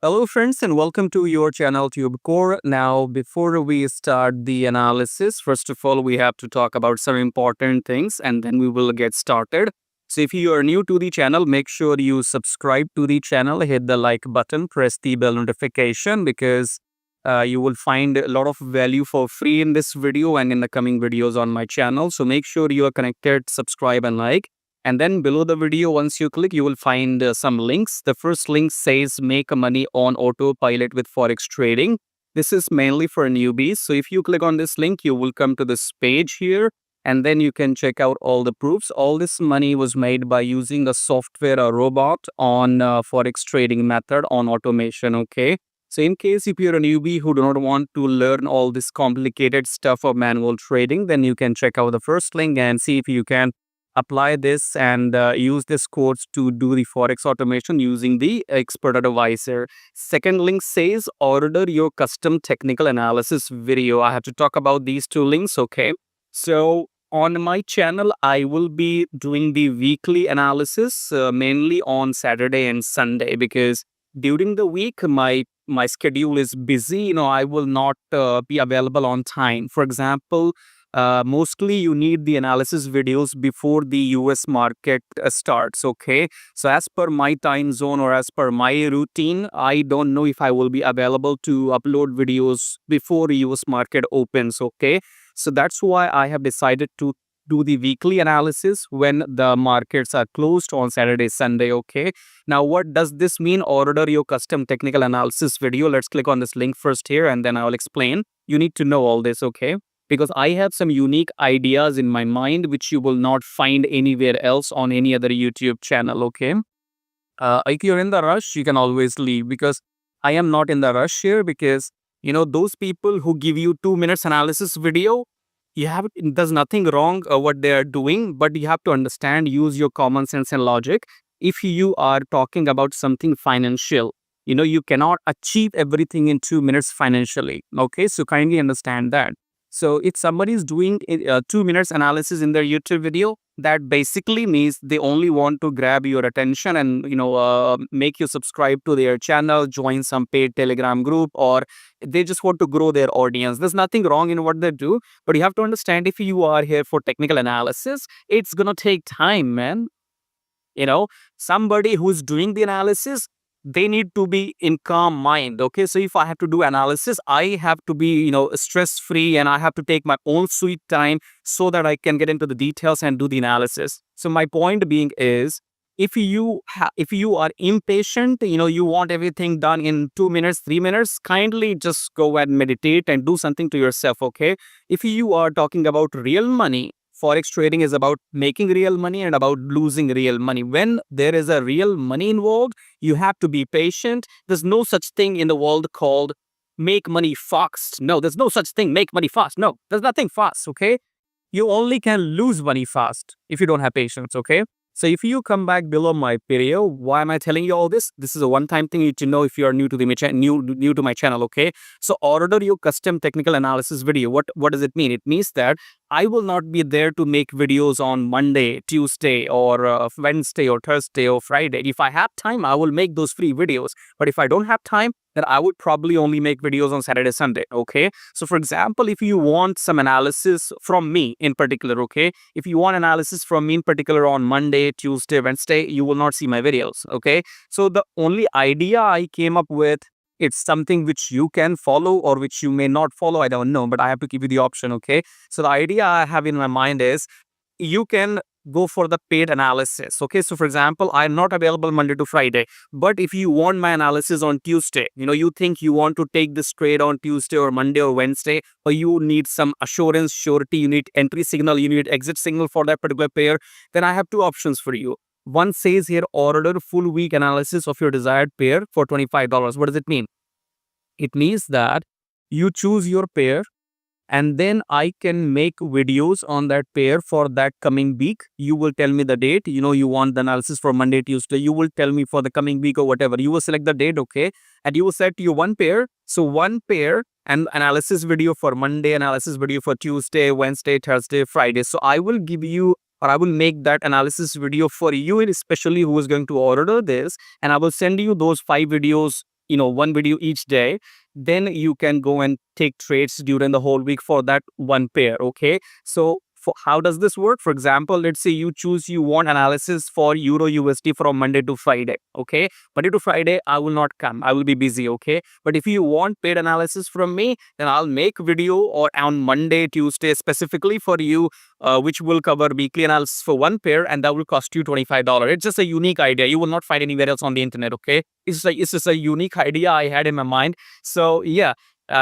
Hello, friends, and welcome to your channel TubeCore. Now, before we start the analysis, first of all, we have to talk about some important things and then we will get started. So, if you are new to the channel, make sure you subscribe to the channel, hit the like button, press the bell notification because you will find a lot of value for free in this video and in the coming videos on my channel. So, make sure you are connected, subscribe, and like. And then below the video, once you click, you will find some links. The first link says make money on autopilot with Forex trading. This is mainly for newbies. So if you click on this link, you will come to this page here and then you can check out all the proofs. All this money was made by using a software, a robot on Forex trading method on automation. Okay. So in case if you're a newbie who do not want to learn all this complicated stuff of manual trading, then you can check out the first link and see if you can apply this and use this course to do the Forex automation using the expert advisor. Second link says order your custom technical analysis video. I have to talk about these two links. Okay. So on my channel, I will be doing the weekly analysis mainly on Saturday and Sunday because during the week, my schedule is busy. I will not be available on time. For example, mostly you need the analysis videos before the US market starts. Okay. So as per my time zone or as per my routine, I don't know if I will be available to upload videos before US market opens. Okay. So that's why I have decided to do the weekly analysis when the markets are closed on Saturday, Sunday. Okay. Now, what does this mean? Order your custom technical analysis video. Let's click on this link first here and then I will explain. You need to know all this. Okay. Because I have some unique ideas in my mind which you will not find anywhere else on any other YouTube channel. Okay. If you're in the rush, you can always leave because I am not in the rush here because those people who give you 2 minutes analysis video, there's nothing wrong what they are doing, but you have to understand, use your common sense and logic. If you are talking about something financial, you cannot achieve everything in 2 minutes financially. Okay, so kindly understand that. So if somebody is doing 2 minutes analysis in their YouTube video, that basically means they only want to grab your attention and make you subscribe to their channel, join some paid Telegram group, or they just want to grow their audience. There's nothing wrong in what they do, but you have to understand, if you are here for technical analysis, it's gonna take time, man. Somebody who's doing the analysis, they need to be in calm mind. Okay, so if I have to do analysis, I have to be stress free and I have to take my own sweet time so that I can get into the details and do the analysis. So my point being is, if you are impatient, you want everything done in 2 minutes, 3 minutes, kindly just go and meditate and do something to yourself. Okay, if you are talking about real money, Forex trading is about making real money and about losing real money. When there is a real money involved, you have to be patient. There's no such thing in the world called make money fast. No, there's no such thing, make money fast. No, there's nothing fast. Okay. You only can lose money fast if you don't have patience. Okay. So if you come back below my video, why am I telling you all this? This is a one-time thing you need to know if you are new to new to my channel. Okay. So order your custom technical analysis video. What does it mean? It means that I will not be there to make videos on Monday, Tuesday, or Wednesday, or Thursday, or Friday. If I have time, I will make those free videos. But if I don't have time, then I would probably only make videos on Saturday, Sunday. Okay. So for example, if you want some analysis from me in particular, okay, if you want analysis from me in particular on Monday, Tuesday, Wednesday, you will not see my videos. Okay. So the only idea I came up with, it's something which you can follow or which you may not follow. I don't know, but I have to give you the option. Okay. So the idea I have in my mind is, you can go for the paid analysis. Okay. So for example, I'm not available Monday to Friday, but if you want my analysis on Tuesday, you think you want to take this trade on Tuesday or Monday or Wednesday, or you need some assurance, surety, you need entry signal, you need exit signal for that particular pair, then I have two options for you. One says here, order full week analysis of your desired pair for $25. What does it mean? It means that you choose your pair and then I can make videos on that pair for that coming week. You will tell me the date. You want the analysis for Monday, Tuesday. You will tell me for the coming week or whatever. You will select the date, okay? And you will set you one pair. So one pair and analysis video for Monday, analysis video for Tuesday, Wednesday, Thursday, Friday. So I will give you, or I will make that analysis video for you, especially who is going to order this. And I will send you those 5 videos one video each day, then you can go and take trades during the whole week for that one pair. Okay, so how does this work? For example, let's say you want analysis for Euro USD from Monday to Friday. Okay, Monday to Friday I will not come, I will be busy. Okay, but if you want paid analysis from me, then I'll make video or on Monday, Tuesday specifically for you, which will cover weekly analysis for one pair, and that will cost you $25. It's just a unique idea. You will not find anywhere else on the internet. Okay, it's just a unique idea I had in my mind. So yeah,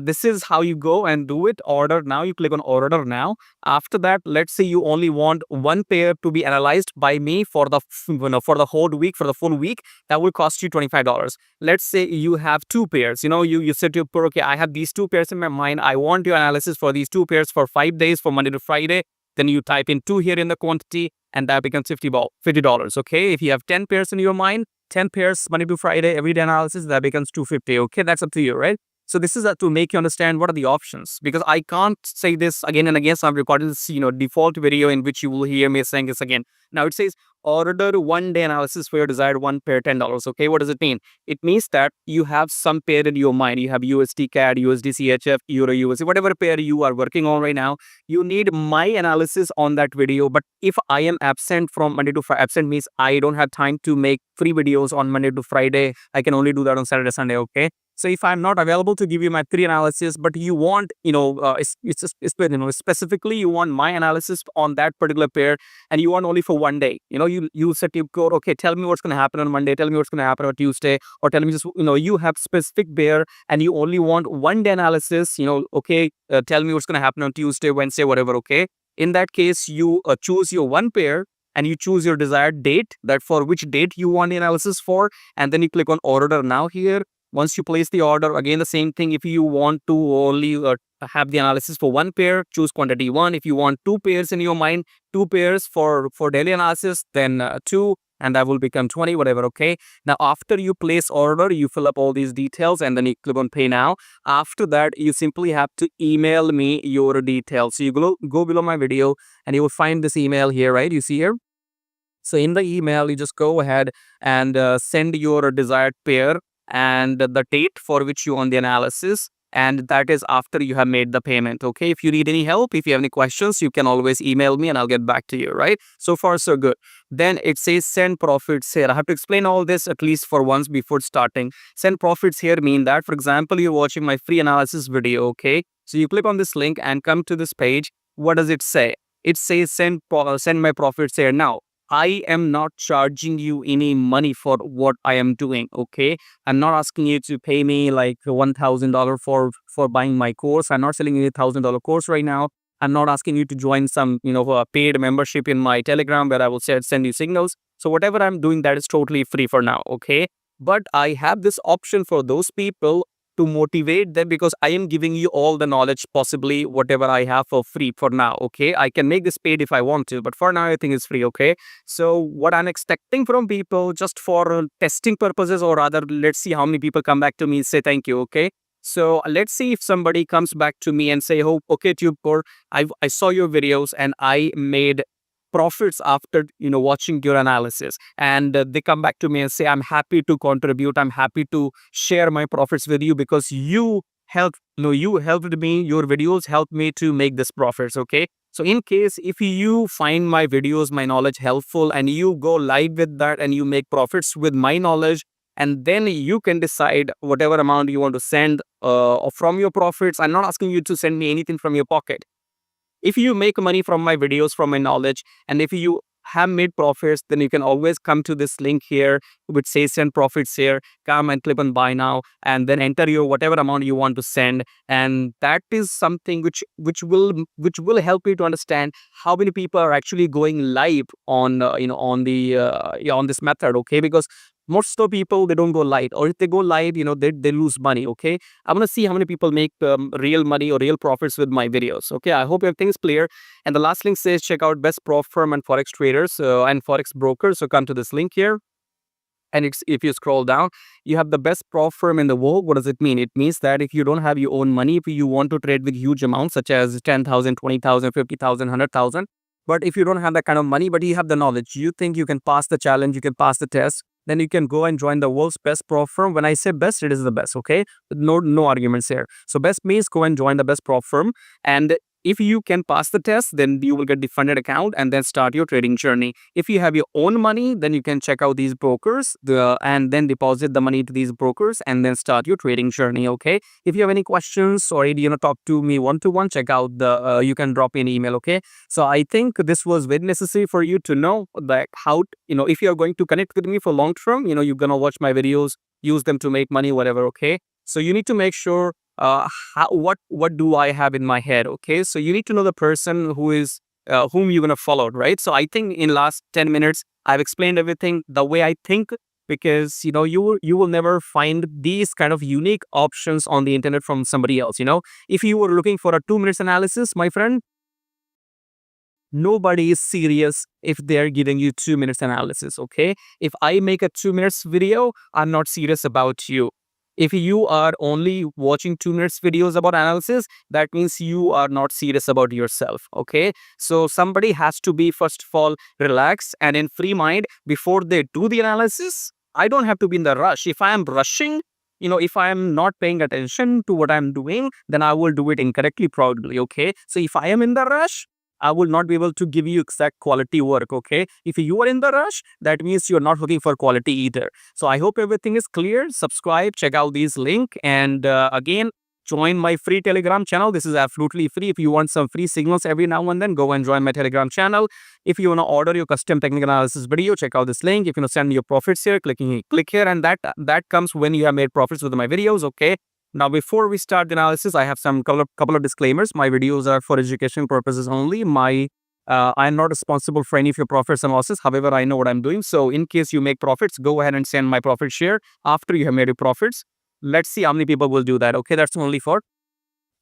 this is how you go and do it. Order now. You click on order now. After that, let's say you only want one pair to be analyzed by me for the for the whole week, for the full week. That will cost you $25. Let's say you have two pairs. You said to your, okay, I have these two pairs in my mind. I want your analysis for these two pairs for 5 days, for Monday to Friday. Then you type in 2 here in the quantity, and that becomes $50. Okay, if you have 10 pairs in your mind, 10 pairs Monday to Friday everyday analysis, that becomes $250. Okay, that's up to you, right? So this is to make you understand what are the options, because I can't say this again and again. So I'm recording this, default video in which you will hear me saying this again. Now it says order 1 day analysis for your desired one pair, $10. Okay, what does it mean? It means that you have some pair in your mind. You have USD CAD, USD CHF, Euro USD, whatever pair you are working on right now. You need my analysis on that video. But if I am absent from Monday to Friday, absent means I don't have time to make free videos on Monday to Friday. I can only do that on Saturday, Sunday. Okay. So if I'm not available to give you my free analysis, but you want, specifically you want my analysis on that particular pair, and you want only for 1 day, you set TubeCore, okay, tell me what's going to happen on Monday, tell me what's going to happen on Tuesday, or tell me just, you have specific pair and you only want 1 day analysis, okay, tell me what's going to happen on Tuesday, Wednesday, whatever, okay. In that case, you choose your one pair and you choose your desired date, that for which date you want the analysis for, and then you click on order now here. Once you place the order, again the same thing. If you want to only have the analysis for one pair, choose quantity 1. If you want 2 pairs in your mind, 2 pairs for daily analysis, then 2, and that will become 20, whatever. Okay, now after you place order, you fill up all these details and then you click on pay now. After that, you simply have to email me your details. So you go below my video and you will find this email here, right? You see here. So in the email, you just go ahead and send your desired pair and the date for which you want the analysis, and that is after you have made the payment. Okay, if you need any help, if you have any questions, you can always email me and I'll get back to you, right? So far so good. Then it says send profits here. I have to explain all this at least for once before starting. Send profits here mean that, for example, you're watching my free analysis video. Okay, so you click on this link and come to this page. What does it say? It says send my profits here. Now I am not charging you any money for what I am doing. Okay, I'm not asking you to pay me like $1,000 for buying my course. I'm not selling you a $1,000 course right now. I'm not asking you to join some a paid membership in my Telegram where I will send you signals. So whatever I'm doing, that is totally free for now. Okay, but I have this option for those people to motivate them, because I am giving you all the knowledge, possibly whatever I have, for free for now. Okay, I can make this paid if I want to, but for now I think it's free. Okay, so what I'm expecting from people, just for testing purposes, or rather let's see how many people come back to me and say thank you. Okay, so let's see if somebody comes back to me and say, oh, okay, TubeCore, I saw your videos and I made profits after watching your analysis, and they come back to me and say, I'm happy to contribute, I'm happy to share my profits with you, because you helped me, your videos helped me to make this profits. Okay, so in case if you find my videos, my knowledge helpful, and you go live with that and you make profits with my knowledge, and then you can decide whatever amount you want to send from your profits. I'm not asking you to send me anything from your pocket. If you make money from my videos, from my knowledge, and if you have made profits, then you can always come to this link here which says send profits here. Come and click on buy now, and then enter your whatever amount you want to send, and that is something which will help you to understand how many people are actually going live on on this method. Okay, because most of the people, they don't go live, or if they go live, they lose money. Okay, I'm gonna see how many people make real money or real profits with my videos. Okay, I hope everything's clear. And the last link says check out best prof firm and forex traders and forex brokers. So come to this link here, and if you scroll down, you have the best prof firm in the world. What does it mean? It means that if you don't have your own money, if you want to trade with huge amounts such as 10,000, 20,000, 50,000, 100,000, but if you don't have that kind of money, but you have the knowledge, you think you can pass the challenge, you can pass the test, then you can go and join the world's best prop firm. When I say best, it is the best, okay? No arguments here. So best means go and join the best prop firm, and if you can pass the test, then you will get the funded account and then start your trading journey. If you have your own money, then you can check out these brokers and then deposit the money to these brokers and then start your trading journey, okay? If you have any questions or talk to me one-to-one, check out you can drop me an email, okay? So I think this was very necessary for you to know that how, if you are going to connect with me for long term, you're going to watch my videos, use them to make money, whatever, okay? So you need to make sure what do I have in my head, okay? So you need to know the person whom you're gonna follow, right? So I think in last 10 minutes I've explained everything the way I think, because you will never find these kind of unique options on the internet from somebody else. If you were looking for a 2 minutes analysis, my friend, nobody is serious if they're giving you 2 minutes analysis, okay? If I make a 2 minutes video, I'm not serious about you. If you are only watching 2 minutes videos about analysis, that means you are not serious about yourself, okay? So somebody has to be, first of all, relaxed and in free mind before they do the analysis. I don't have to be in the rush. If I am rushing, if I am not paying attention to what I'm doing, then I will do it incorrectly probably, okay? So if I am in the rush, I will not be able to give you exact quality work, okay? If you are in the rush, that means you're not looking for quality either. So I hope everything is clear. Subscribe, check out these link, and again, join my free Telegram channel. This is absolutely free. If you want some free signals every now and then, go and join my Telegram channel. If you want to order your custom technical analysis video, check out this link. If you want to send your profits here, click here, and that comes when you have made profits with my videos, okay? Now, before we start the analysis, I have some couple of disclaimers. My videos are for education purposes only. I'm not responsible for any of your profits and losses. However, I know what I'm doing. So in case you make profits, go ahead and send my profit share after you have made your profits. Let's see how many people will do that. Okay, that's only for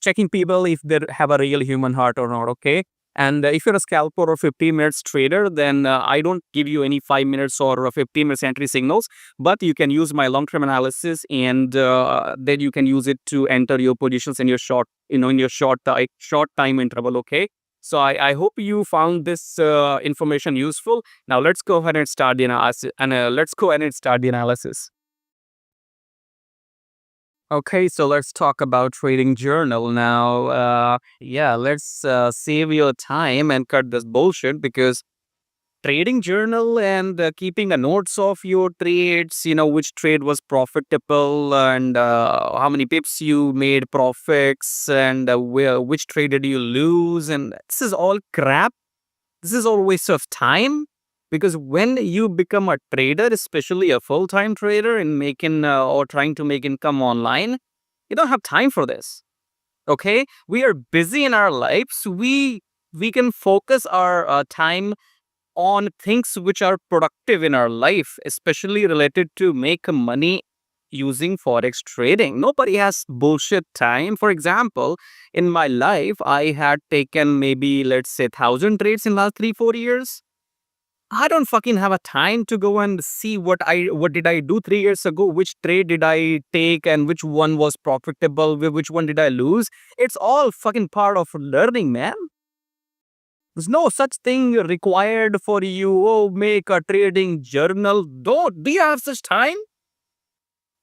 checking people if they have a real human heart or not, okay? And if you're a scalper or 15 minutes trader, then I don't give you any 5 minutes or 15 minutes entry signals, but you can use my long-term analysis, and then you can use it to enter your positions in your short time interval, okay? So I hope you found this information useful. Now let's go ahead and start the analysis. Okay, so let's talk about trading journal now. Let's save your time and cut this bullshit, because trading journal and keeping a notes of your trades, which trade was profitable and how many pips you made profits, and which trade did you lose, and this is all crap. This is all waste of time. Because when you become a trader, especially a full-time trader in making or trying to make income online, you don't have time for this. Okay, we are busy in our lives. We can focus our time on things which are productive in our life, especially related to make money using forex trading. Nobody has bullshit time. For example, in my life, I had taken maybe, let's say, 1,000 trades in last 3-4 years. I don't fucking have a time to go and see what did I do 3 years ago, which trade did I take, and which one was profitable, which one did I lose. It's all fucking part of learning, man. There's no such thing required for you. Oh, make a trading journal. Do you have such time?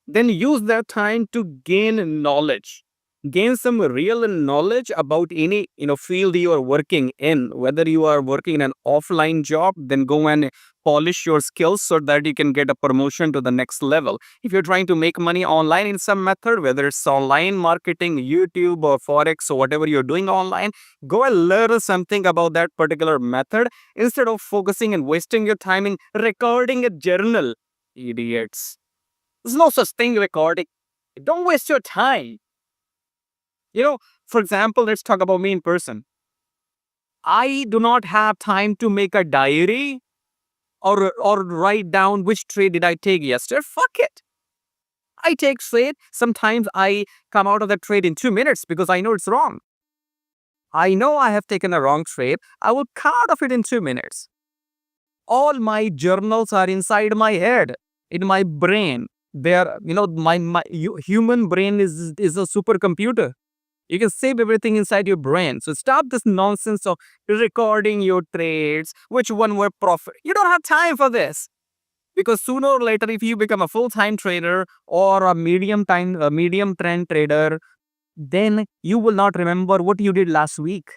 Then use that time to gain knowledge. Gain some real knowledge about any field you are working in. Whether you are working in an offline job, then go and polish your skills so that you can get a promotion to the next level. If you're trying to make money online in some method, whether it's online marketing, YouTube, or Forex, or whatever you're doing online, go and learn something about that particular method instead of focusing and wasting your time in recording a journal. Idiots. There's no such thing recording. Don't waste your time. For example, let's talk about me in person. I do not have time to make a diary or write down which trade did I take yesterday. Fuck it. I take trade. Sometimes I come out of that trade in 2 minutes because I know it's wrong. I know I have taken a wrong trade. I will come out of it in 2 minutes. All my journals are inside my head, in my brain. They're, my human brain is a supercomputer. You can save everything inside your brain. So stop this nonsense of recording your trades, which one were profit. You don't have time for this. Because sooner or later, if you become a full-time trader or a medium trend trader, then you will not remember what you did last week.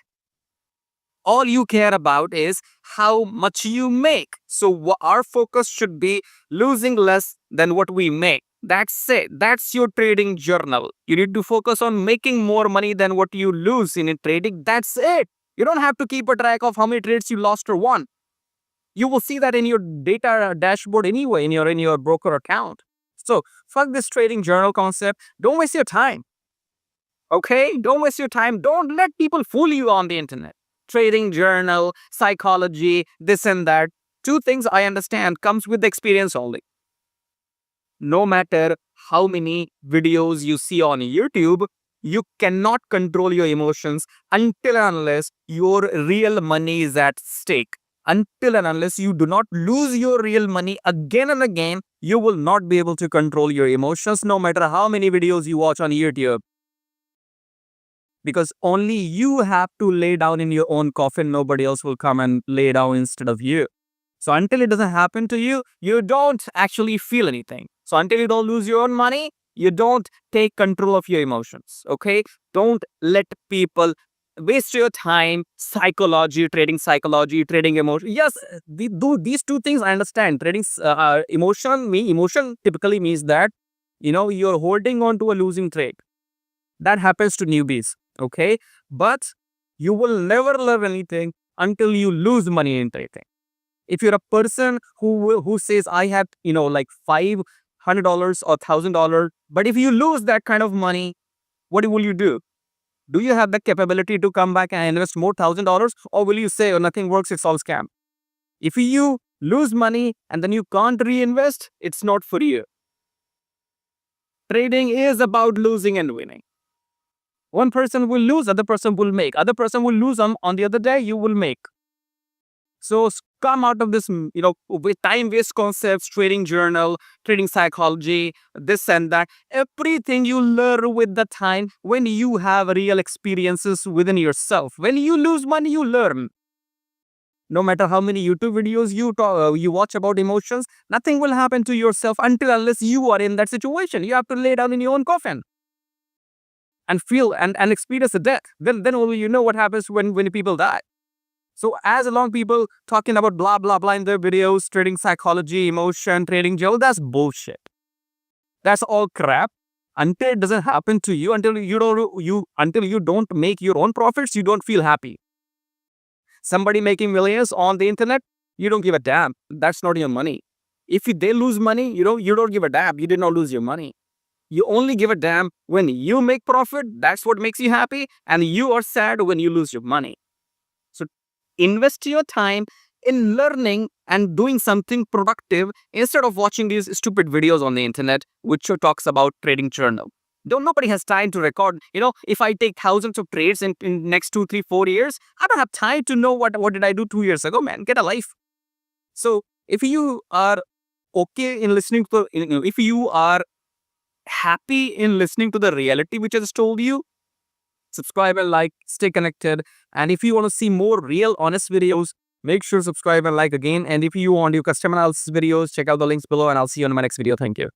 All you care about is how much you make. So our focus should be losing less than what we make. That's it. That's your trading journal. You need to focus on making more money than what you lose in trading. That's it. You don't have to keep a track of how many trades you lost or won. You will see that in your data dashboard anyway, in your broker account. So fuck this trading journal concept. Don't waste your time. Okay? Don't waste your time. Don't let people fool you on the internet. Trading journal, psychology, this and that. Two things I understand comes with experience only. No matter how many videos you see on YouTube, you cannot control your emotions until and unless your real money is at stake. Until and unless you do not lose your real money again and again, you will not be able to control your emotions no matter how many videos you watch on YouTube. Because only you have to lay down in your own coffin. Nobody else will come and lay down instead of you. So until it doesn't happen to you, you don't actually feel anything. So until you don't lose your own money, you don't take control of your emotions. Okay? Don't let people waste your time. Psychology, trading emotion. Yes, these two things I understand. Trading emotion typically means that you're holding on to a losing trade. That happens to newbies. Okay? But you will never learn anything until you lose money in trading. If you're a person who says I have like $500 or $1,000, but if you lose that kind of money, what will you do? Do you have the capability to come back and invest more $1,000, or will you say, oh, nothing works, it's all scam? If you lose money and then you can't reinvest, it's not for you. Trading is about losing and winning. One person will lose, other person will make. Other person will lose on the other day, you will make. So come out of this, with time waste concepts, trading journal, trading psychology, this and that. Everything you learn with the time when you have real experiences within yourself. When you lose money, you learn. No matter how many YouTube videos you watch about emotions, nothing will happen to yourself until unless you are in that situation. You have to lay down in your own coffin and feel and experience the death. Then only you know what happens when people die. So as long people talking about blah, blah, blah in their videos, trading psychology, emotion, trading gel, that's bullshit. That's all crap. Until it doesn't happen to you, until you don't make your own profits, you don't feel happy. Somebody making millions on the internet, you don't give a damn. That's not your money. If they lose money, you don't give a damn. You did not lose your money. You only give a damn when you make profit. That's what makes you happy. And you are sad when you lose your money. So invest your time in learning and doing something productive instead of watching these stupid videos on the internet which talks about trading journal. Nobody has time to record. If I take thousands of trades in next 2, 3, 4 years, I don't have time to know what did I do 2 years ago, man. Get a life. So if you are okay in listening to, if you are happy in listening to the reality which I just told you, subscribe and like, stay connected. And if you want to see more real, honest videos, make sure subscribe and like again. And if you want your custom analysis videos, check out the links below and I'll see you on my next video. Thank you.